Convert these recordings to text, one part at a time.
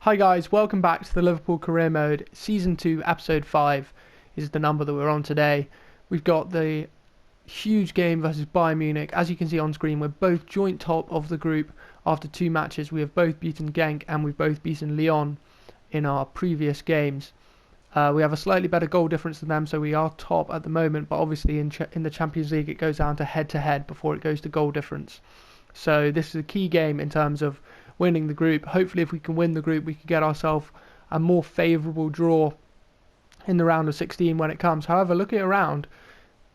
Hi guys, welcome back to the Liverpool Career Mode. Season 2, Episode 5 is the number that we're on today. We've got the huge game versus Bayern Munich. As you can see on screen, we're both joint top of the group after 2 matches. We have both beaten Genk and we've both beaten Lyon in our previous games. We have a slightly better goal difference than them, so we are top at the moment, but obviously in the Champions League it goes down to head-to-head before it goes to goal difference. So this is a key game in terms of winning the group. Hopefully if we can win the group we can get ourselves a more favourable draw in the round of 16 when it comes. However, looking around,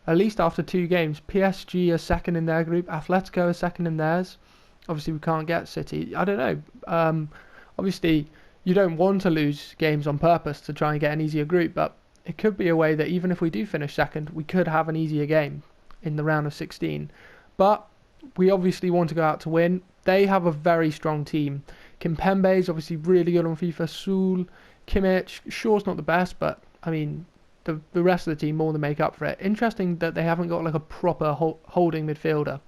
at least after 2 games, PSG are second in their group, Atletico are second in theirs. Obviously we can't get City. I don't know. Obviously you don't want to lose games on purpose to try and get an easier group, but it could be a way that even if we do finish second, we could have an easier game in the round of 16. But we obviously want to go out to win. They have a very strong team. Kimpembe is obviously really good on FIFA. Sul, Kimmich, Shaw's not the best, but I mean the rest of the team more than make up for it. Interesting that they haven't got like a proper holding midfielder.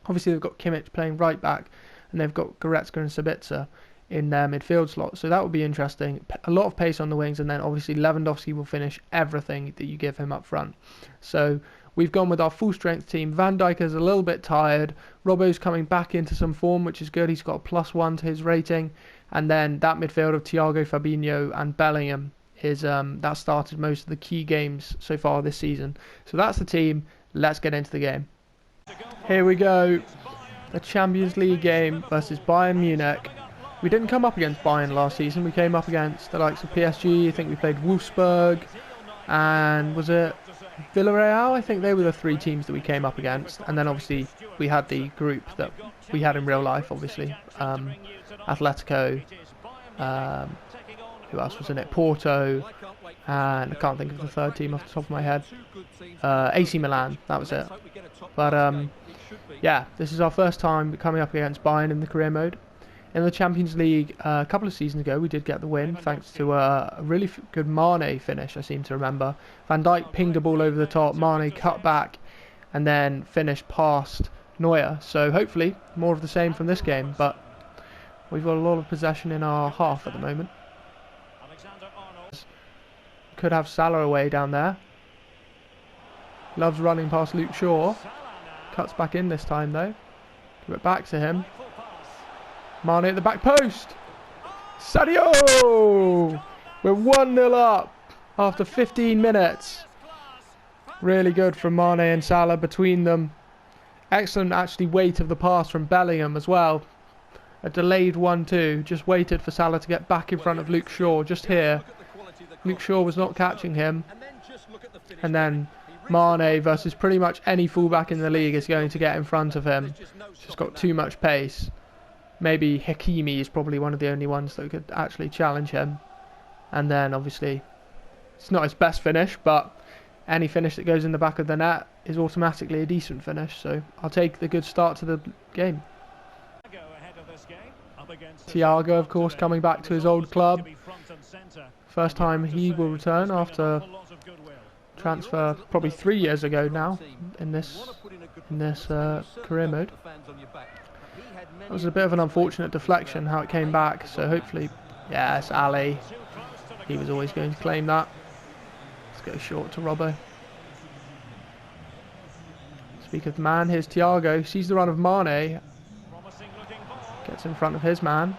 Obviously they've got Kimmich playing right back, and they've got Goretzka and Sabitzer in their midfield slot, so that would be interesting. A lot of pace on the wings, and then obviously Lewandowski will finish everything that you give him up front. So we've gone with our full strength team. Van Dijk is a little bit tired. Robbo's coming back into some form, which is good. He's got a +1 to his rating. And then that midfield of Thiago, Fabinho and Bellingham is that started most of the key games so far this season. So that's the team. Let's get into the game. Here we go. The Champions League game versus Bayern Munich. We didn't come up against Bayern last season. We came up against the likes of PSG. I think we played Wolfsburg. And was it Villarreal? I think they were the 3 teams that we came up against, and then obviously we had the group that we had in real life, obviously. Atletico, who else was in it? Porto, and I can't think of the third team off the top of my head. AC Milan, that was it. But yeah, this is our first time coming up against Bayern in the career mode. In the Champions League a couple of seasons ago, we did get the win thanks to a really good Mane finish, I seem to remember. Van Dijk pinged a ball over the top, Mane cut back and then finished past Neuer. So hopefully more of the same from this game, but we've got a lot of possession in our half at the moment. Could have Salah away down there. Loves running past Luke Shaw. Cuts back in this time though. Give it back to him. Mane at the back post. Sadio! We're 1-0 up after 15 minutes. Really good from Mane and Salah between them. Excellent actually weight of the pass from Bellingham as well. A delayed 1-2. Just waited for Salah to get back in front of Luke Shaw just here. Luke Shaw was not catching him. And then Mane versus pretty much any fullback in the league is going to get in front of him. Just got too much pace. Maybe Hakimi is probably one of the only ones that could actually challenge him. And then obviously it's not his best finish, but any finish that goes in the back of the net is automatically a decent finish. So I'll take the good start to the game. Thiago, of course, coming back to his old club. First time he will return after transfer probably 3 years ago now in this career mode. It was a bit of an unfortunate deflection how it came back, so hopefully, yes, Ali, he was always going to claim that. Let's go short to Robbo. Speak of the man, here's Thiago, sees the run of Mane, gets in front of his man.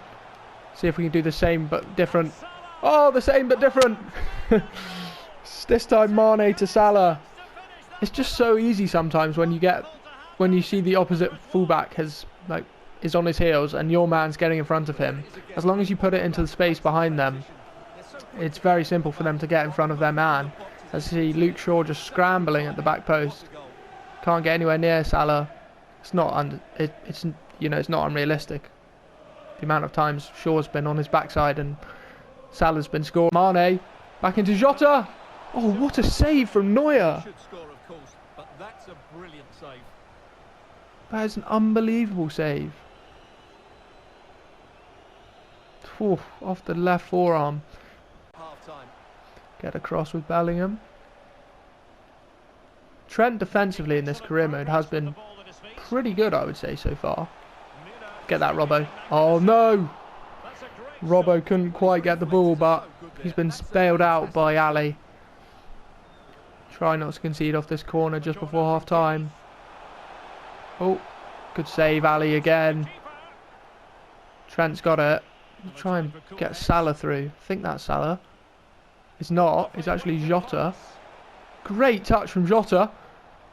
See if we can do the same but different. Oh, the same but different! This time Mane to Salah. It's just so easy sometimes when you see the opposite fullback is on his heels and your man's getting in front of him. As long as you put it into the space behind them, it's very simple for them to get in front of their man. I see Luke Shaw just scrambling at the back post. Can't get anywhere near Salah. It's not it's not unrealistic. The amount of times Shaw's been on his backside and Salah's been scored. Mane back into Jota. Oh, what a save from Neuer! That is an unbelievable save. Ooh, off the left forearm. Get across with Bellingham. Trent defensively in this career mode has been pretty good, I would say, so far. Get that, Robbo. Oh no! Robbo couldn't quite get the ball, but he's been bailed out by Ali. Try not to concede off this corner just before half time. Oh, good save, Ali again. Trent's got it. Try and get Salah through. I think that's Salah. It's not. It's actually Jota. Great touch from Jota.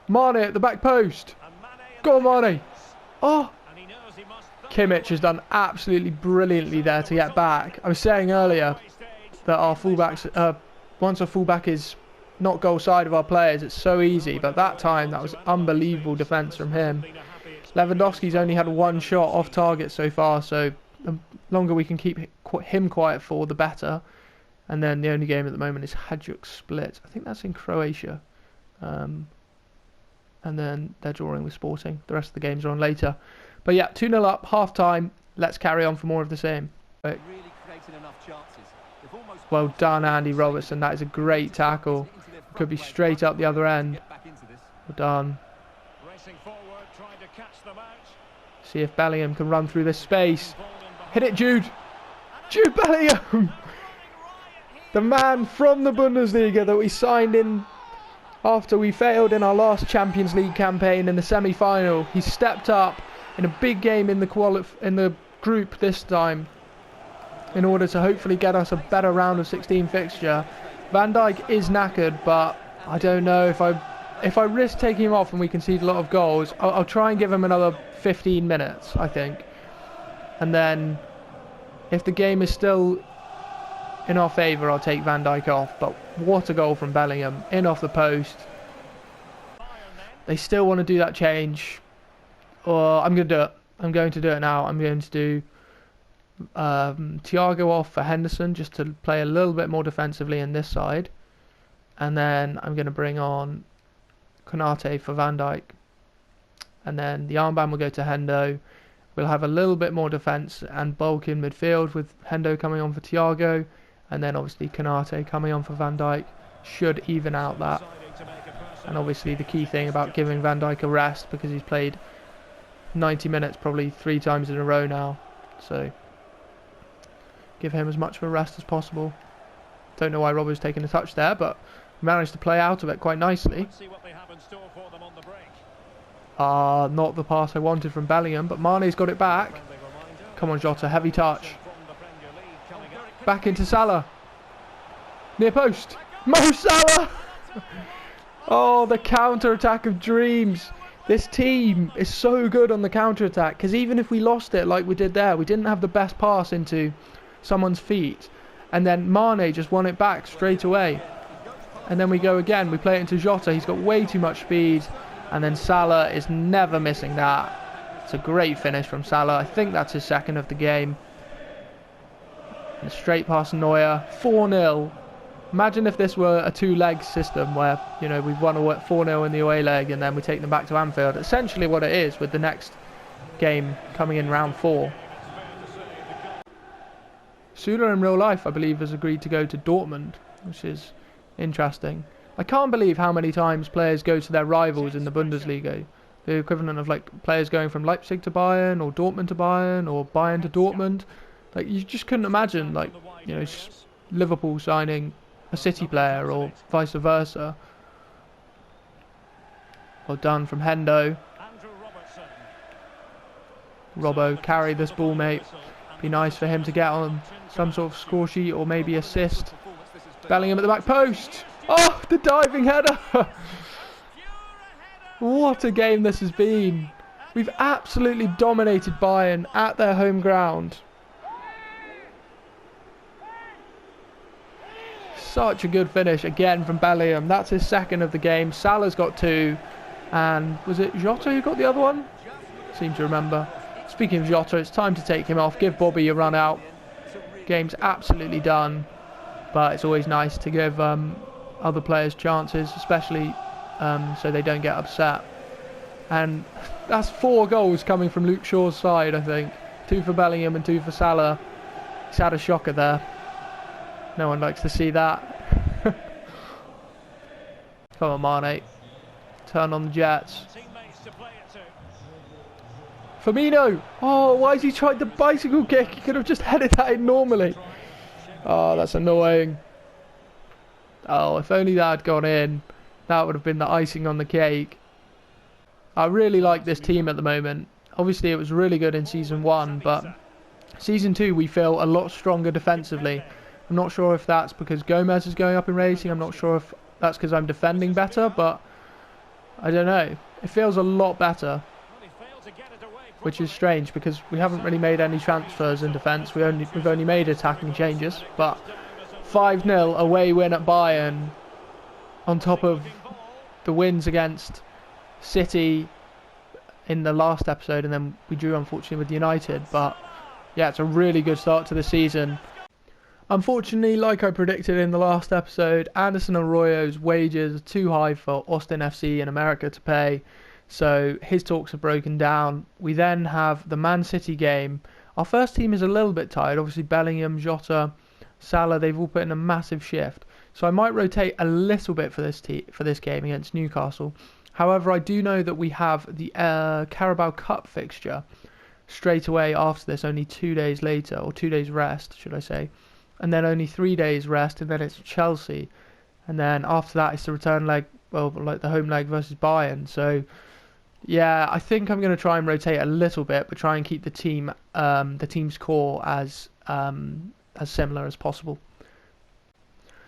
Mane at the back post. Go on, Mane. Oh. Kimmich has done absolutely brilliantly there to get back. I was saying earlier that our fullbacks, once a fullback is not goal side of our players, it's so easy. But that time, that was unbelievable defence from him. Lewandowski's only had one shot off target so far, so the longer we can keep him quiet for, the better. And then the only game at the moment is Hajduk Split. I think that's in Croatia. And then they're drawing with Sporting. The rest of the games are on later. But yeah, 2-0 up, half time. Let's carry on for more of the same. Right. Well done, Andy Robertson. That is a great tackle. Could be straight up the other end. Well done. See if Bellingham can run through this space. Hit it, Jude. Jude Bellingham. The man from the Bundesliga that we signed in after we failed in our last Champions League campaign in the semi-final. He stepped up in a big game in the group this time in order to hopefully get us a better round of 16 fixture. Van Dijk is knackered, but I don't know if I risk taking him off and we concede a lot of goals. I'll try and give him another 15 minutes, I think. And then if the game is still in our favour, I'll take Van Dijk off. But what a goal from Bellingham, in off the post. They still want to do that change. Or I'm going to do it. I'm going to do it now. I'm going to do Thiago off for Henderson, just to play a little bit more defensively in this side. And then I'm going to bring on Konate for Van Dijk. And then the armband will go to Hendo. We'll have a little bit more defence and bulk in midfield with Hendo coming on for Thiago. And then obviously Konate coming on for Van Dijk should even out that. And obviously the key thing about giving Van Dijk a rest, because he's played 90 minutes probably 3 times in a row now. So give him as much of a rest as possible. Don't know why Robbo's taking a touch there, but managed to play out of it quite nicely. Not the pass I wanted from Bellingham, but Mane's got it back. Come on, Jota, heavy touch. Back into Salah. Near post. Mo Salah! Oh, the counter-attack of dreams. This team is so good on the counter-attack, because even if we lost it like we did there, we didn't have the best pass into someone's feet. And then Mane just won it back straight away. And then we go again. We play it into Jota. He's got way too much speed. And then Salah is never missing that. It's a great finish from Salah. I think that's his second of the game. And a straight past Neuer. 4-0. Imagine if this were a 2-leg system where, you know, we've won 4-0 in the away leg and then we take them back to Anfield. Essentially what it is, with the next game coming in round 4. Süle in real life, I believe, has agreed to go to Dortmund, which is interesting. I can't believe how many times players go to their rivals in the Bundesliga. The equivalent of like players going from Leipzig to Bayern, or Dortmund to Bayern, or Bayern to Dortmund. Like, you just couldn't imagine, like, you know, Liverpool signing a City player or vice versa. Well done from Hendo. Robbo, carry this ball, mate. Be nice for him to get on some sort of score sheet or maybe assist. Bellingham at the back post. Oh, the diving header. What a game this has been. We've absolutely dominated Bayern at their home ground. Such a good finish again from Bellingham. That's his second of the game. Salah's got 2. And was it Jota who got the other one? Seem to remember. Speaking of Jota, it's time to take him off. Give Bobby a run out. Game's absolutely done. But it's always nice to give other players chances, especially so they don't get upset. And that's 4 goals coming from Luke Shaw's side, I think. 2 for Bellingham and 2 for Salah. He's had a shocker there. No one likes to see that. Come on, Mane. Turn on the Jets. Firmino! Oh, why has he tried the bicycle kick? He could have just headed that in normally. Oh, that's annoying. Oh, if only that had gone in, that would have been the icing on the cake. I really like this team at the moment. Obviously, it was really good in Season 1, but Season 2 we feel a lot stronger defensively. I'm not sure if that's because Gomez is going up in rating. I'm not sure if that's because I'm defending better, but I don't know. It feels a lot better, which is strange because we haven't really made any transfers in defence. We've only made attacking changes, but 5-0 away win at Bayern on top of the wins against City in the last episode, and then we drew unfortunately with United. But yeah, it's a really good start to the season. Unfortunately, like I predicted in the last episode, Anderson Arroyo's wages are too high for Austin FC in America to pay, so his talks are broken down. We then have the Man City game. Our first team is a little bit tired. Obviously Bellingham, Jota, Salah, they've all put in a massive shift, so I might rotate a little bit for this game against Newcastle. However, I do know that we have the Carabao Cup fixture straight away after this, only 2 days later, or 2 days rest should I say, and then only 3 days rest, and then it's Chelsea, and then after that it's the return leg, well, like the home leg versus Bayern. So yeah, I think I'm going to try and rotate a little bit, but try and keep the team's core as similar as possible.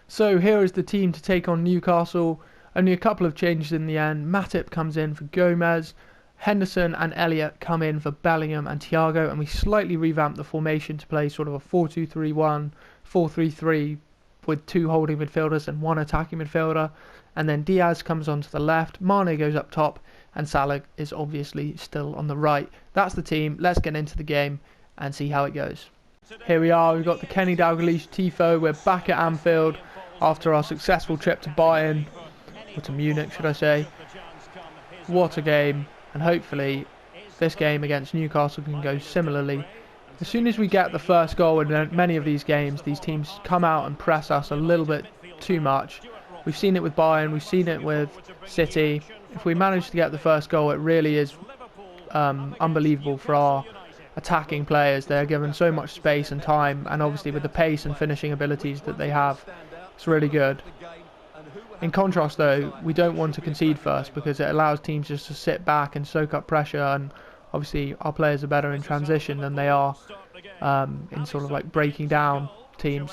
So here is the team to take on Newcastle. Only a couple of changes in the end. Matip comes in for Gomez. Henderson and Elliott come in for Bellingham and Thiago, and we slightly revamped the formation to play sort of a 4-2-3-1, 4-3-3 with 2 holding midfielders and 1 attacking midfielder. And then Diaz comes onto the left, Mane goes up top, and Salah is obviously still on the right. That's the team. Let's get into the game and see how it goes. Here we are. We've got the Kenny Dalglish Tifo. We're back at Anfield after our successful trip to Bayern, or to Munich should I say. What a game, and hopefully this game against Newcastle can go similarly. As soon as we get the first goal in many of these games, these teams come out and press us a little bit too much. We've seen it with Bayern, we've seen it with City. If we manage to get the first goal, it really is unbelievable for our attacking players. They're given so much space and time, and obviously with the pace and finishing abilities that they have, it's really good. In contrast though, we don't want to concede first because it allows teams just to sit back and soak up pressure, and obviously our players are better in transition than they are in sort of like breaking down teams.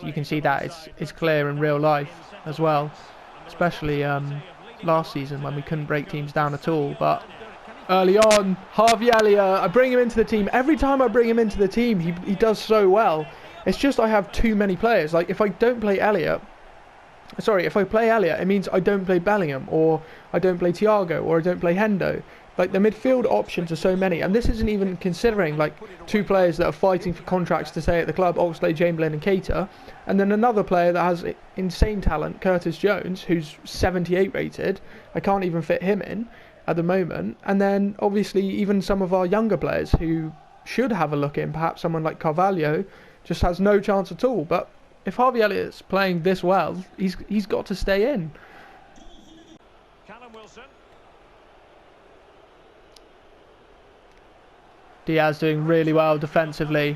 You can see that it's clear in real life as well, especially last season when we couldn't break teams down at all. But early on, Harvey Elliott, I bring him into the team. Every time I bring him into the team, he does so well. It's just I have too many players. Like if I play Elliott, it means I don't play Bellingham, or I don't play Thiago, or I don't play Hendo. Like the midfield options are so many, and this isn't even considering like 2 players that are fighting for contracts to stay at the club, Oxlade-Chamberlain and Keita, and then another player that has insane talent, Curtis Jones, who's 78 rated. I can't even fit him in at the moment. And then obviously even some of our younger players who should have a look in, perhaps someone like Carvalho, just has no chance at all. But if Harvey Elliott's playing this well, he's got to stay in. Diaz doing really well defensively.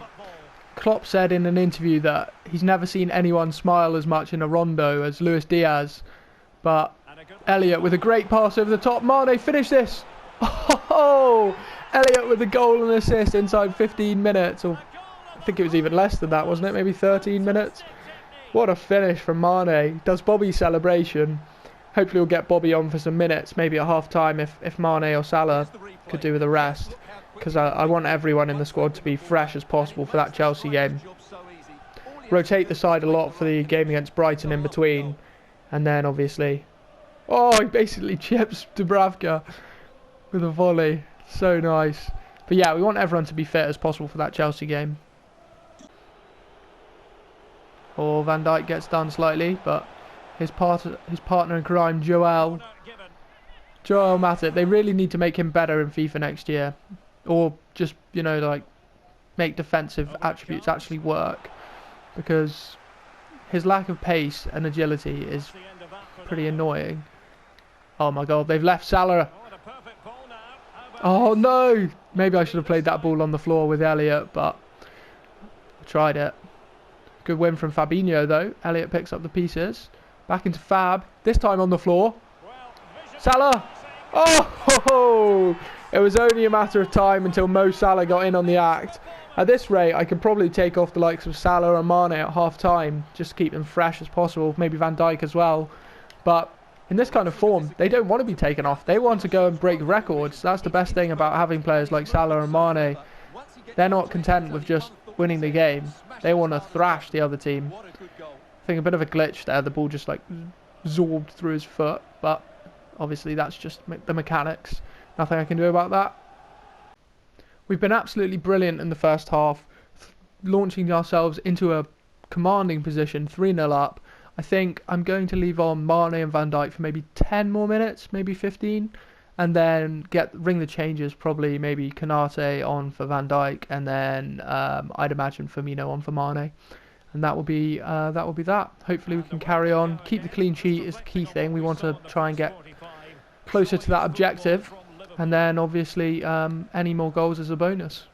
Klopp said in an interview that he's never seen anyone smile as much in a rondo as Luis Diaz. But Elliott with a great pass over the top. Mane, finish this! Oh! Elliott with a goal and assist inside 15 minutes. Or I think it was even less than that, wasn't it? Maybe 13 minutes. What a finish from Mane. Does Bobby's celebration. Hopefully we'll get Bobby on for some minutes, maybe at half time if Mane or Salah could do with a rest. Because I want everyone in the squad to be fresh as possible for that Chelsea game. Rotate the side a lot for the game against Brighton in between. And then obviously... Oh, he basically chips Dubravka with a volley. So nice. But yeah, we want everyone to be fit as possible for that Chelsea game. Oh, Van Dijk gets done slightly, but his partner in crime, Joel Matip, they really need to make him better in FIFA next year. Or just, you know, like, make defensive attributes actually work. Because his lack of pace and agility is pretty annoying. Oh my god, they've left Salah. Oh no! Maybe I should have played that ball on the floor with Elliot, but I tried it. Good win from Fabinho though. Elliot picks up the pieces. Back into Fab. This time on the floor. Salah! Oh! Ho, ho. It was only a matter of time until Mo Salah got in on the act. At this rate, I could probably take off the likes of Salah and Mane at half time, just to keep them fresh as possible. Maybe Van Dijk as well. But in this kind of form, they don't want to be taken off. They want to go and break records. That's the best thing about having players like Salah and Mane. They're not content with just winning the game. They want to thrash the other team. I think a bit of a glitch there. The ball just like zorbed through his foot. But obviously that's just the mechanics. Nothing I can do about that. We've been absolutely brilliant in the first half, launching ourselves into a commanding position, 3-0 up. I think I'm going to leave on Mane and Van Dijk for maybe 10 more minutes, maybe 15, and then ring the changes, probably maybe Konate on for Van Dijk, and then I'd imagine Firmino on for Mane. And that will be that. Hopefully we can carry on. Keep the clean sheet is the key thing. We want to try and get closer to that objective. And then obviously any more goals is a bonus.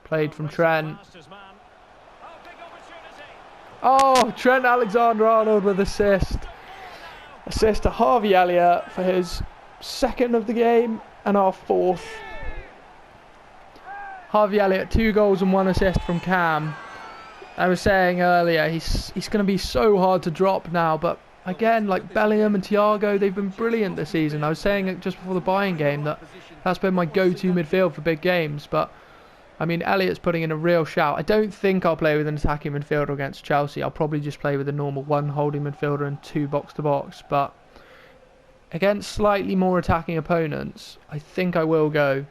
Played from Trent. Oh, Trent Alexander-Arnold with assist. Assist to Harvey Elliott for his second of the game and our fourth. Harvey Elliott, 2 goals and 1 assist from Cam. I was saying earlier, he's going to be so hard to drop now, but again, like Bellingham and Thiago, they've been brilliant this season. I was saying it just before the Bayern game that's been my go-to midfield for big games, but I mean, Elliott's putting in a real shout. I don't think I'll play with an attacking midfielder against Chelsea. I'll probably just play with a normal 1 holding midfielder and 2 box-to-box. But against slightly more attacking opponents, I think I will go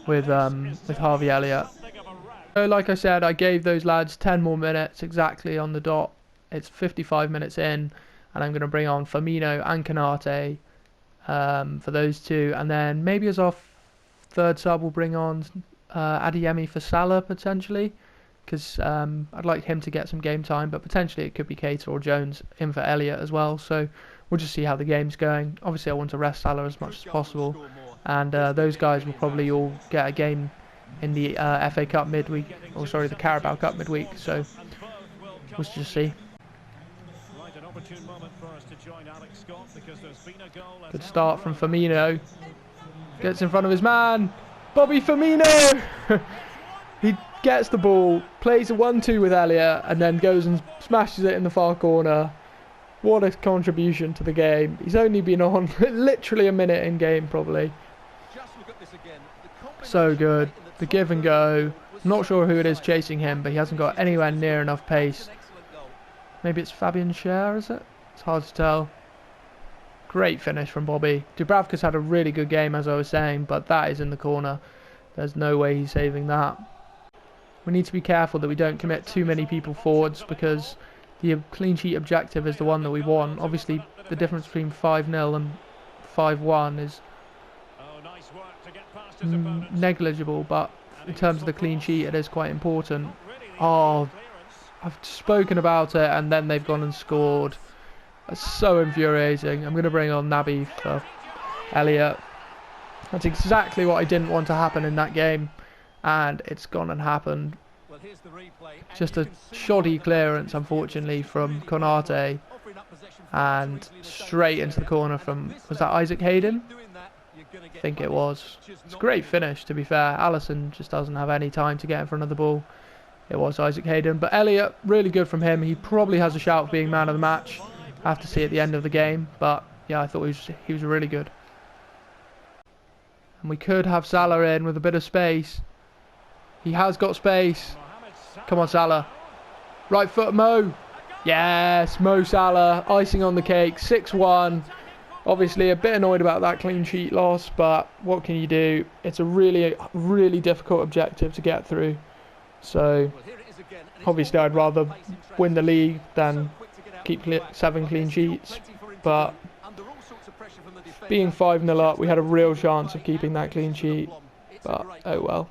with Harvey Elliott. So like I said, I gave those lads 10 more minutes exactly on the dot. It's 55 minutes in, and I'm going to bring on Firmino and Konate for those two. And then maybe as our third sub, we'll bring on Adeyemi for Salah potentially, because I'd like him to get some game time, but potentially it could be Keita or Jones in for Elliott as well. So we'll just see how the game's going. Obviously I want to rest Salah as much as possible, and those guys will probably all get a game in the FA Cup midweek, or sorry, the Carabao Cup midweek. So we'll just see. Good start from Firmino. Gets in front of his man. Bobby Firmino! He gets the ball, plays a 1-2 with Elliott, and then goes and smashes it in the far corner. What a contribution to the game. He's only been on literally a minute in game, probably. So good. The give and go. I'm not sure who it is chasing him, but he hasn't got anywhere near enough pace. Maybe it's Fabian Schär, is it? It's hard to tell. Great finish from Bobby. Dubravka's had a really good game, as I was saying, but that is in the corner. There's no way he's saving that. We need to be careful that we don't commit too many people forwards, because the clean sheet objective is the one that we want. Obviously, the difference between 5-0 and 5-1 is negligible, but in terms of the clean sheet, it is quite important. Oh, I've spoken about it, and then they've gone and scored. That's so infuriating. I'm going to bring on Naby for Elliott. That's exactly what I didn't want to happen in that game, and it's gone and happened. Just a shoddy clearance, unfortunately, from Konate, and straight into the corner from, was that Isaac Hayden? I think it was. It's a great finish, to be fair. Alisson just doesn't have any time to get in front of the ball. It was Isaac Hayden, but Elliott, really good from him. He probably has a shout for being man of the match. I have to see at the end of the game, but yeah, I thought he was really good. And we could have Salah in with a bit of space. He has got space. Come on, Salah. Right foot, Mo. Yes, Mo Salah, icing on the cake, 6-1. Obviously a bit annoyed about that clean sheet loss, but what can you do? It's a really, really difficult objective to get through. So obviously I'd rather win the league than keep 7 clean sheets, but being 5-0 up, we had a real chance of keeping that clean sheet, but oh well.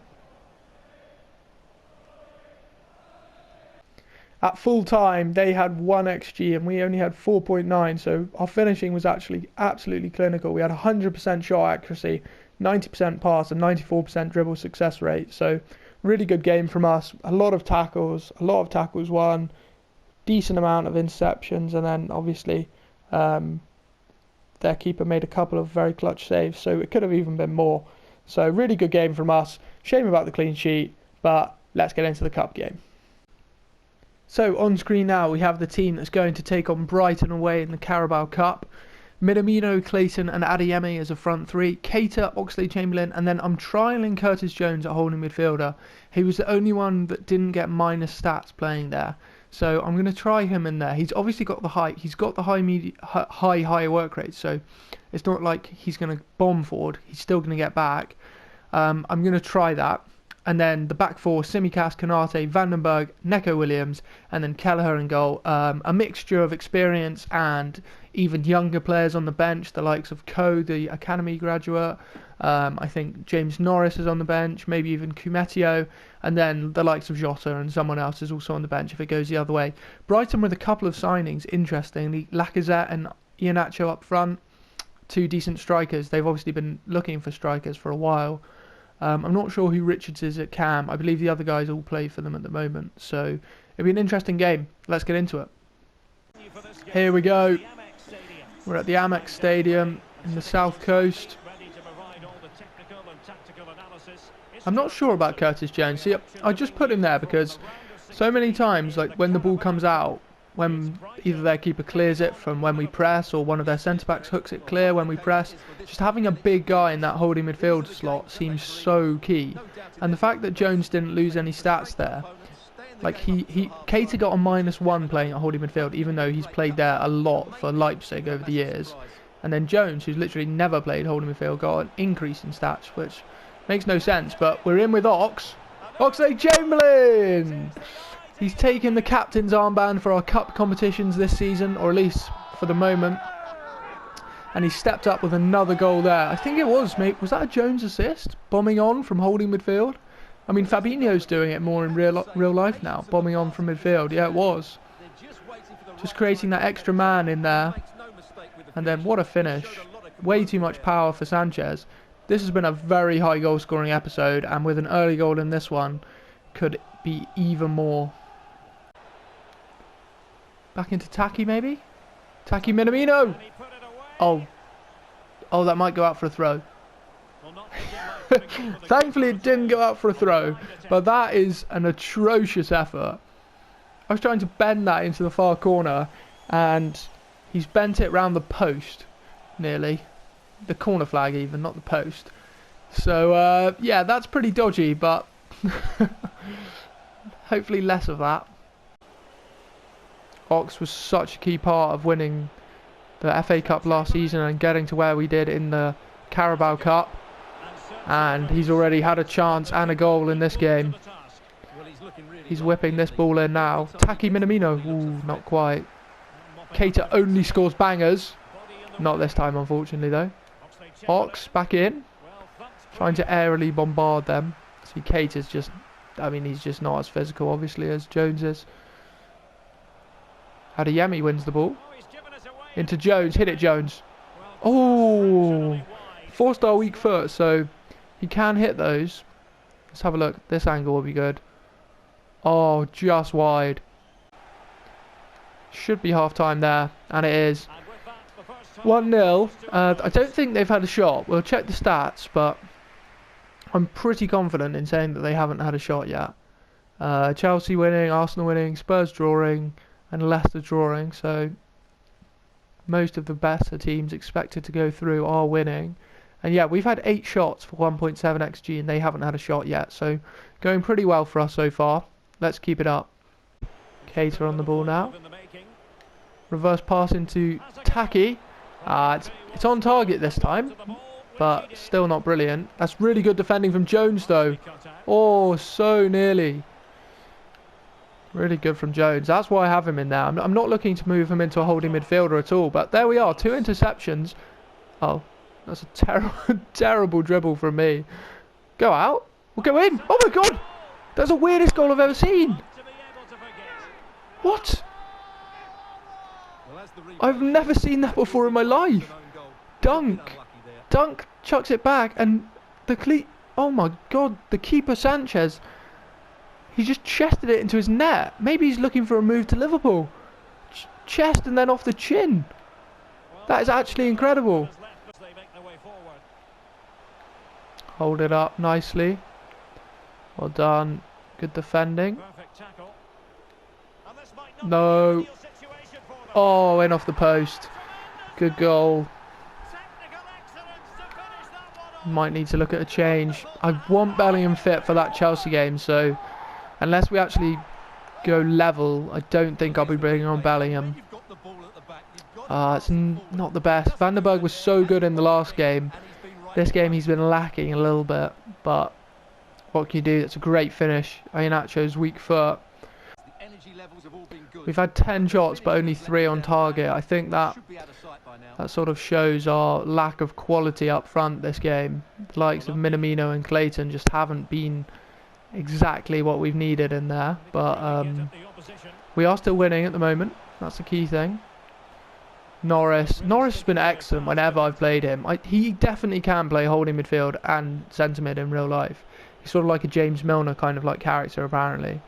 At full time, they had 1 XG and we only had 4.9, so our finishing was actually absolutely clinical. We had 100% shot accuracy, 90% pass and 94% dribble success rate. So really good game from us. A lot of tackles won, decent amount of interceptions, and then obviously their keeper made a couple of very clutch saves, so it could have even been more. So really good game from us. Shame about the clean sheet, but let's get into the cup game. So on screen now we have the team that's going to take on Brighton away in the Carabao Cup. Minamino, Clayton and Adeyemi as a front three. Keita, Oxlade-Chamberlain, and then I'm trialling Curtis Jones at holding midfielder. He was the only one that didn't get minus stats playing there. So I'm going to try him in there. He's obviously got the height. He's got the high work rate. So it's not like he's going to bomb forward. He's still going to get back. I'm going to try that. And then the back four, Simicast, Konate, Vandenberg, Neco Williams, and then Kelleher in goal. A mixture of experience and even younger players on the bench, the likes of Ko, the academy graduate. I think James Norris is on the bench, maybe even Kumetio. And then the likes of Jota and someone else is also on the bench if it goes the other way. Brighton with a couple of signings, interestingly. Lacazette and Iheanacho up front. 2 decent strikers. They've obviously been looking for strikers for a while. I'm not sure who Richards is at Cam. I believe the other guys all play for them at the moment. So it'll be an interesting game. Let's get into it. Here we go. We're at the Amex Stadium in the South Coast. I'm not sure about Curtis Jones. See, I just put him there because so many times, like when the ball comes out, when either their keeper clears it from when we press or one of their centre-backs hooks it clear when we press, just having a big guy in that holding midfield slot seems so key. And the fact that Jones didn't lose any stats there, like Keita got a -1 playing at holding midfield, even though he's played there a lot for Leipzig over the years. And then Jones, who's literally never played holding midfield, got an increase in stats, which makes no sense. But we're in with Oxlade-Chamberlain! He's taken the captain's armband for our cup competitions this season, or at least for the moment. And he stepped up with another goal there. I think it was, mate. Was that a Jones assist? Bombing on from holding midfield? I mean, Fabinho's doing it more in real life now. Bombing on from midfield. Yeah, it was. Just creating that extra man in there. And then what a finish. Way too much power for Sanchez. This has been a very high goal scoring episode. And with an early goal in this one, could be even more. Back into Taki, maybe? Taki Minamino! Oh, that might go out for a throw. Thankfully it didn't go out for a throw, but that is an atrocious effort. I was trying to bend that into the far corner, and he's bent it round the post, nearly. The corner flag even, not the post. So, yeah, that's pretty dodgy, but hopefully less of that. Ox was such a key part of winning the FA Cup last season and getting to where we did in the Carabao Cup. And he's already had a chance and a goal in this game. He's whipping this ball in now. Taki Minamino. Ooh, not quite. Keita only scores bangers. Not this time, unfortunately, though. Ox back in. Trying to aerially bombard them. See, Keita's just... I mean, he's just not as physical, obviously, as Jones is. Adeyemi wins the ball. Into Jones. Hit it, Jones. Oh! 4-star weak foot, so he can hit those. Let's have a look. This angle will be good. Oh, just wide. Should be half-time there, and it is. 1-0. I don't think they've had a shot. We'll check the stats, but I'm pretty confident in saying that they haven't had a shot yet. Chelsea winning, Arsenal winning, Spurs drawing, and Leicester drawing, so most of the better teams expected to go through are winning. And yeah, we've had 8 shots for 1.7 XG and they haven't had a shot yet, so going pretty well for us so far. Let's keep it up. Keita on the ball now. Reverse pass into Taki. It's on target this time, but still not brilliant. That's really good defending from Jones though. Oh, so nearly. Really good from Jones. That's why I have him in there. I'm not looking to move him into a holding midfielder at all. But there we are. 2 interceptions. Oh, that's a terrible dribble from me. Go out. We'll go in. Oh my god. That's the weirdest goal I've ever seen. What? I've never seen that before in my life. Dunk. Dunk chucks it back and oh my god, the keeper Sanchez, he just chested it into his net. Maybe he's looking for a move to Liverpool. Chest and then off the chin. That is actually incredible. Hold it up nicely. Well done. Good defending. No. Oh, in off the post. Good goal. Might need to look at a change. I want Bellingham fit for that Chelsea game, so unless we actually go level, I don't think I'll be bringing on Bellingham. It's not the best. Van der Berg was so good in the last game. This game he's been lacking a little bit, but what can you do? It's a great finish. Iheanacho's weak foot. We've had 10 shots but only 3 on target. I think that sort of shows our lack of quality up front this game. The likes of Minamino and Clayton just haven't been exactly what we've needed in there, but we are still winning at the moment. That's the key thing. Norris has been excellent whenever I've played him. He definitely can play holding midfield and centre mid in real life. He's sort of like a James Milner kind of like character apparently.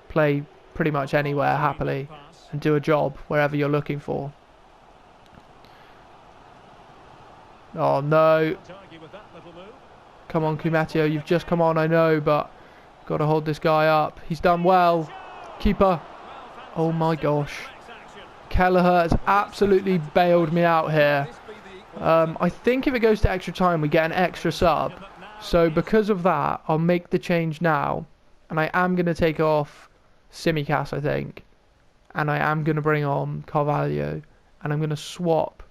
Play pretty much anywhere happily and do a job wherever you're looking for. Oh no. Come on Kumatio, you've just come on, I know, but got to hold this guy up. He's done well. Keeper. Oh my gosh. Kelleher has absolutely bailed me out here. I think if it goes to extra time we get an extra sub. So because of that I'll make the change now. And I am going to take off Simicast, I think. And I am going to bring on Carvalho. And I'm going to swap.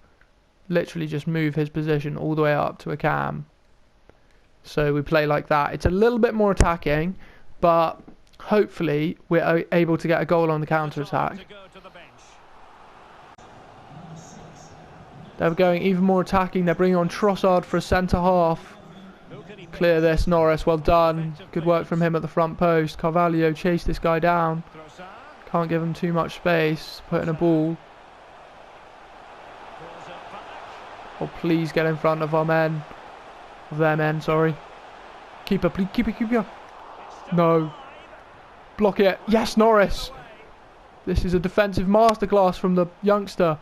Literally just move his position all the way up to a cam. So we play like that. It's a little bit more attacking, but hopefully we're able to get a goal on the counter-attack. They're going even more attacking. They're bringing on Trossard for a centre-half. Clear this, Norris. Well done. Good work from him at the front post. Carvalho chased this guy down. Can't give him too much space. Put in a ball. Oh, please get in front of our men. Of their men, sorry. Keeper, please, keeper. No. Block it. Yes, Norris. This is a defensive masterclass from the youngster.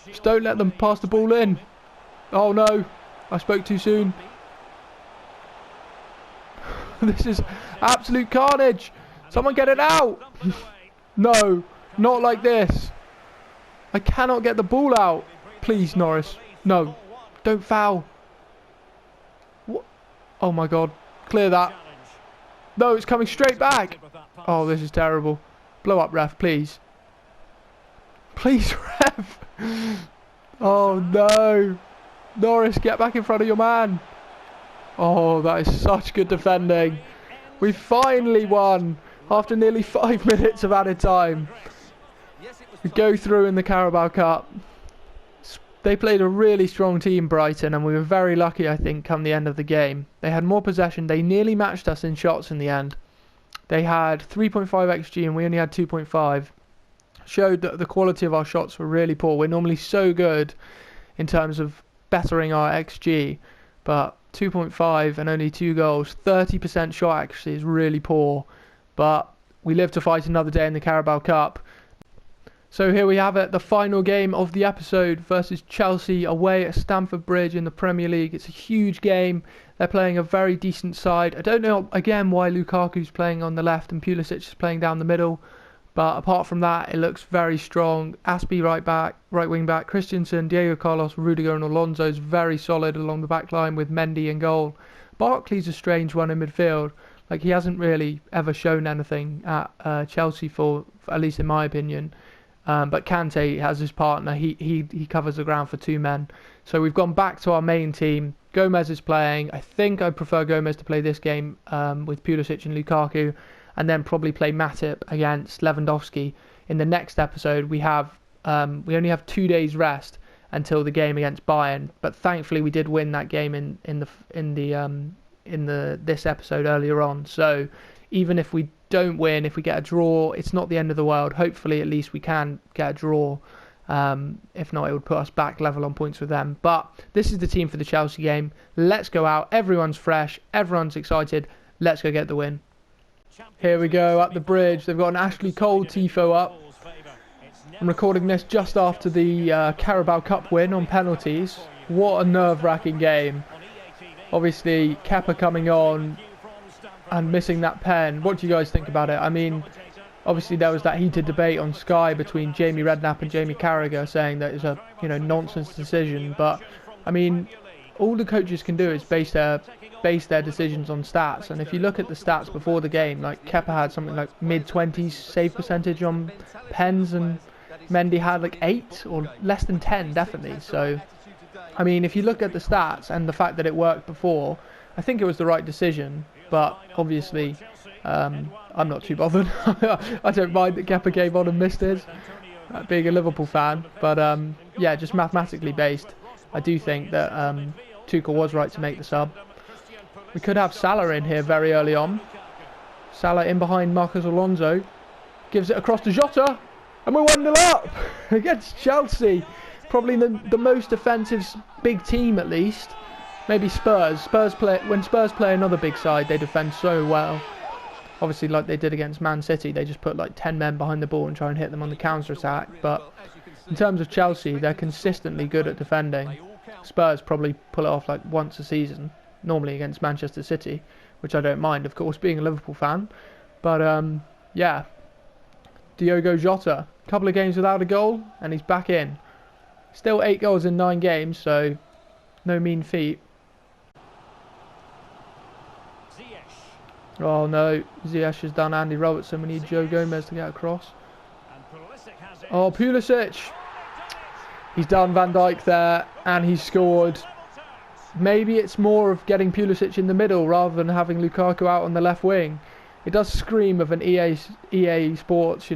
Just don't let them pass the ball in. Oh no. I spoke too soon. This is absolute carnage. Someone get it out. No. Not like this. I cannot get the ball out. Please, Norris. No. Don't foul. What? Oh my god. Clear that. No, it's coming straight back. Oh, this is terrible. Blow up, ref, please. Please, ref. Oh no. Norris, get back in front of your man. Oh, that is such good defending. We finally won after nearly 5 minutes of added time. We go through in the Carabao Cup. They played a really strong team, Brighton, and we were very lucky, I think, come the end of the game. They had more possession. They nearly matched us in shots in the end. They had 3.5 XG and we only had 2.5. Showed that the quality of our shots were really poor. We're normally so good in terms of bettering our XG, but 2.5 and only 2 goals, 30% shot accuracy is really poor. But we live to fight another day in the Carabao Cup. So here we have it, the final game of the episode versus Chelsea away at Stamford Bridge in the Premier League. It's a huge game. They're playing a very decent side. I don't know, again, why Lukaku's playing on the left and Pulisic is playing down the middle. But apart from that, it looks very strong. Aspie right wing back, Christensen, Diego Carlos, Rudiger and Alonso is very solid along the back line with Mendy in goal. Barkley's a strange one in midfield. Like, he hasn't really ever shown anything at Chelsea for at least in my opinion. But Kante has his partner. He covers the ground for 2 men. So we've gone back to our main team. Gomez is playing. I think I prefer Gomez to play this game with Pulisic and Lukaku, and then probably play Matip against Lewandowski. In the next episode, we only have 2 days rest until the game against Bayern. But thankfully, we did win that game in the in this episode earlier on. So even if we don't win, if we get a draw, it's not the end of the world. Hopefully at least we can get a draw. If not, it would put us back level on points with them. But this is the team for the Chelsea game. Let's go out. Everyone's fresh. Everyone's excited. Let's go get the win. Here we go at the bridge. They've got an Ashley Cole tifo up. I'm recording this just after the Carabao Cup win on penalties. What a nerve-wracking game. Obviously, Kepa coming on and missing that pen. What do you guys think about it? I mean, obviously there was that heated debate on Sky between Jamie Redknapp and Jamie Carragher saying that it's a nonsense decision. But I mean, all the coaches can do is base their decisions on stats. And if you look at the stats before the game, like Kepa had something like mid-20s save percentage on pens, and Mendy had like 8 or less than 10 definitely. So I mean, if you look at the stats and the fact that it worked before, I think it was the right decision. But obviously, I'm not too bothered. I don't mind that Kepa came on and missed his, being a Liverpool fan. But yeah, just mathematically based, I do think that Tuchel was right to make the sub. We could have Salah in here very early on. Salah in behind Marcos Alonso. Gives it across to Jota. And we're 1-0 up against Chelsea. Probably the most defensive big team, at least. Maybe Spurs. When Spurs play another big side, they defend so well. Obviously, like they did against Man City, they just put like 10 men behind the ball and try and hit them on the counter-attack. But in terms of Chelsea, they're consistently good at defending. Spurs probably pull it off like once a season, normally against Manchester City, which I don't mind, of course, being a Liverpool fan. But yeah, Diogo Jota, a couple of games without a goal, and he's back in. Still 8 goals in 9 games, so no mean feat. Oh no, Ziyech has done Andy Robertson. We need Joe Gomez to get across. Oh, Pulisic. He's done Van Dijk there, and he's scored. Maybe it's more of getting Pulisic in the middle rather than having Lukaku out on the left wing. It does scream of an EA Sports,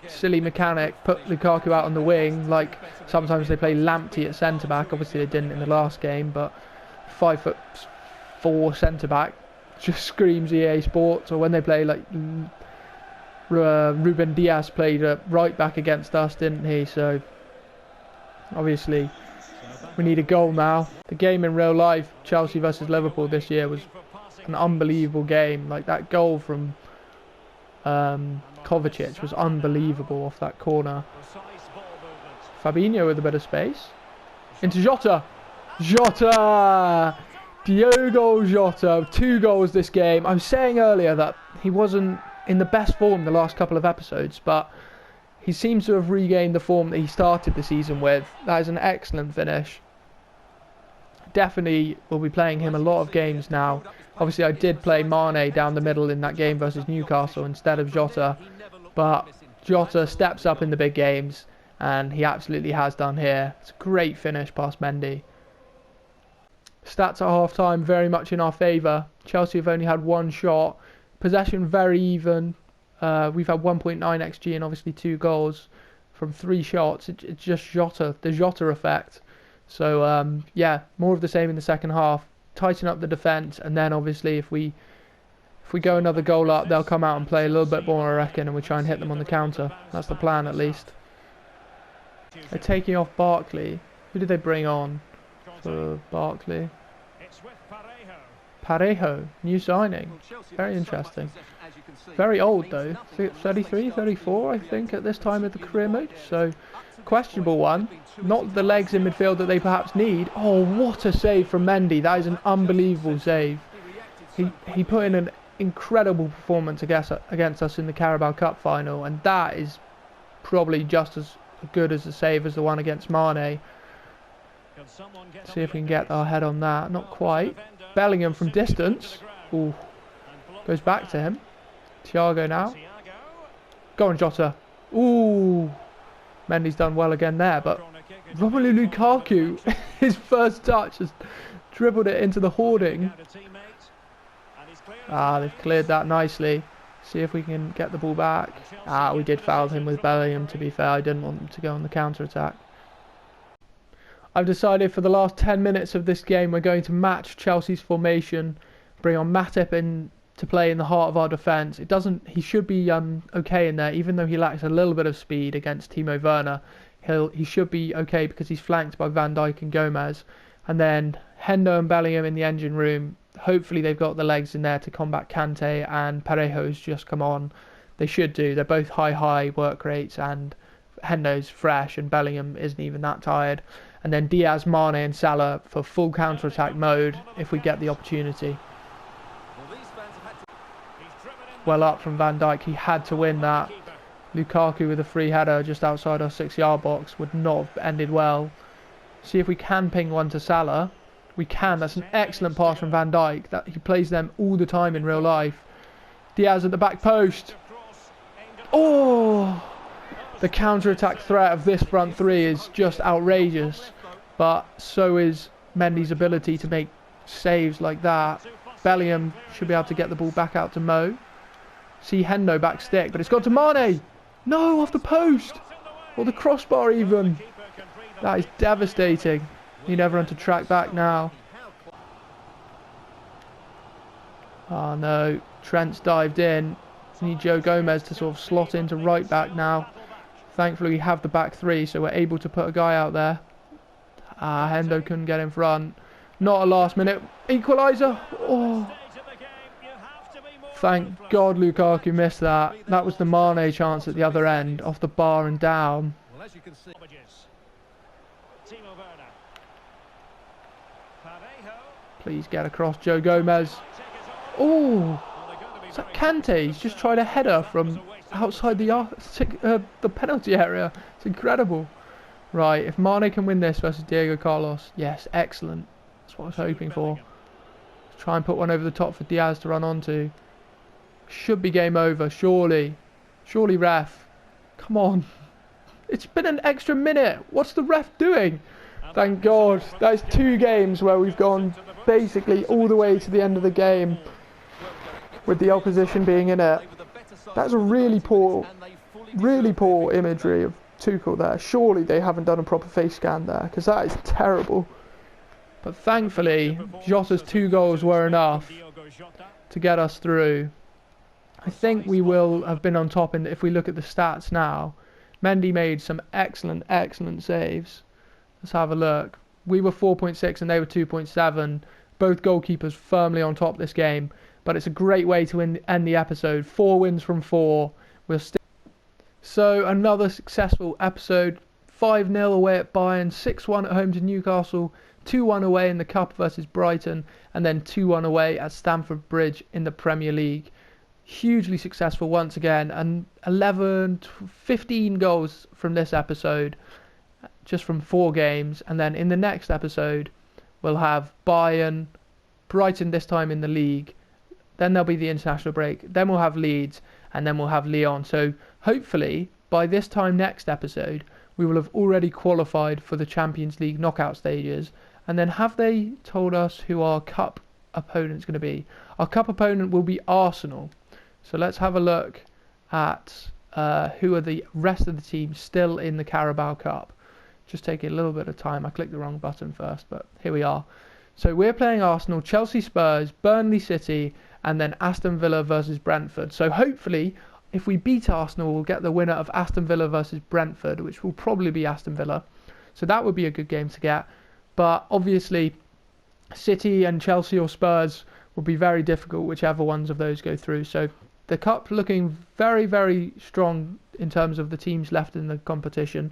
silly mechanic. Put Lukaku out on the wing. Like sometimes they play Lamptey at centre back. Obviously they didn't in the last game, but 5'4" centre back just screams EA Sports. Or when they play like Ruben Diaz played right back against us, didn't he? So obviously we need a goal now. The game in real life, Chelsea versus Liverpool this year, was an unbelievable game. Like that goal from Kovacic was unbelievable off that corner. Fabinho with a bit of space. Into Jota. Diogo Jota, 2 goals this game. I was saying earlier that he wasn't in the best form the last couple of episodes, but he seems to have regained the form that he started the season with. That is an excellent finish. Definitely will be playing him a lot of games now. Obviously I did play Mane down the middle in that game versus Newcastle instead of Jota, but Jota steps up in the big games, and he absolutely has done here. It's a great finish past Mendy. Stats at half time very much in our favour. Chelsea have only had 1 shot. Possession very even. We've had 1.9 XG and obviously 2 goals from 3 shots. It's just Jota, the Jota effect. So yeah, more of the same in the second half. Tighten up the defence, and then obviously if we go another goal up, they'll come out and play a little bit more, I reckon, and we try and hit them on the counter. That's the plan, at least. They're taking off Barkley. Who did they bring on for Barkley? Parejo, new signing. Very interesting. Very old though, 33, 34 I think at this time of the career mode, so questionable one. Not the legs in midfield that they perhaps need. Oh, what a save from Mendy. That is an unbelievable save. He put in an incredible performance against us in the Carabao Cup final, and that is probably just as good as a save as the one against Mane. See if we can get our head on that. Not quite. Bellingham from distance. Ooh. Goes back to him. Thiago now. Go on, Jota. Ooh. Mendy's done well again there, but Romelu Lukaku, his first touch, has dribbled it into the hoarding. They've cleared that nicely. See if we can get the ball back. We did foul him with Bellingham, to be fair. I didn't want him to go on the counter-attack. I've decided for the last 10 minutes of this game we're going to match Chelsea's formation. Bring on Matip in to play in the heart of our defence. He should be okay in there, even though he lacks a little bit of speed against Timo Werner. He should be okay because he's flanked by Van Dijk and Gomez. And then Hendo and Bellingham in the engine room. Hopefully they've got the legs in there to combat Kante, and Parejo's just come on. They should do. They're both high work rates, and Hendo's fresh and Bellingham isn't even that tired. And then Diaz, Mane and Salah for full counter-attack mode if we get the opportunity. Well up from Van Dijk, he had to win that. Lukaku with a free header just outside our 6-yard box would not have ended well. See if we can ping one to Salah. We can. That's an excellent pass from Van Dijk. That he plays them all the time in real life. Diaz at the back post. Oh! The counter-attack threat of this front three is just outrageous. But so is Mendy's ability to make saves like that. Bellingham should be able to get the ball back out to Mo. See Hendo back stick, but it's got to Mane. No, off the post. Or the crossbar even. That is devastating. Need everyone to track back now. Oh no, Trent's dived in. Need Joe Gomez to sort of slot into right back now. Thankfully we have the back three, so we're able to put a guy out there. Hendo couldn't get in front. Not a last minute equaliser. Oh. Thank God Lukaku missed that. That was the Mane chance at the other end, off the bar and down. Well, as you can see, please get across, Joe Gomez. Oh, is that Kante? He's just tried a header from outside the penalty area. It's incredible. Right, if Mane can win this versus Diego Carlos, yes, excellent. That's what I was hoping for. Let's try and put one over the top for Diaz to run onto. Should be game over, surely. Surely, ref. Come on. It's been an extra minute. What's the ref doing? Thank God. That's 2 games where we've gone basically all the way to the end of the game with the opposition being in it. That's a really poor imagery of Tuchel there. Surely they haven't done a proper face scan there, because that is terrible. But thankfully, Jota's 2 goals were enough to get us through. I think we will have been on top if we look at the stats now. Mendy made some excellent saves. Let's have a look. We were 4.6 and they were 2.7. Both goalkeepers firmly on top this game. But it's a great way to end the episode. 4 wins from 4. So another successful episode. 5-0 away at Bayern, 6-1 at home to Newcastle, 2-1 away in the Cup versus Brighton, and then 2-1 away at Stamford Bridge in the Premier League. Hugely successful once again, and 15 goals from this episode, just from 4 games. And then in the next episode we'll have Bayern, Brighton this time in the league, then there'll be the international break, then we'll have Leeds, and then we'll have Lyon. So hopefully by this time next episode we will have already qualified for the Champions League knockout stages. And then have they told us who our cup opponent's going to be? Our cup opponent will be Arsenal. So let's have a look at who are the rest of the teams still in the Carabao Cup. Just taking a little bit of time. I clicked the wrong button first, but here we are. So we're playing Arsenal, Chelsea, Spurs, Burnley City, and then Aston Villa versus Brentford. So hopefully, if we beat Arsenal, we'll get the winner of Aston Villa versus Brentford, which will probably be Aston Villa. So that would be a good game to get. But obviously, City and Chelsea or Spurs will be very difficult, whichever ones of those go through. So the Cup looking very strong in terms of the teams left in the competition.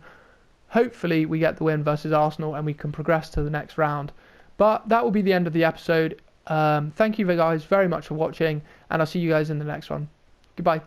Hopefully we get the win versus Arsenal and we can progress to the next round. But that will be the end of the episode. Thank you guys very much for watching, and I'll see you guys in the next one. Goodbye.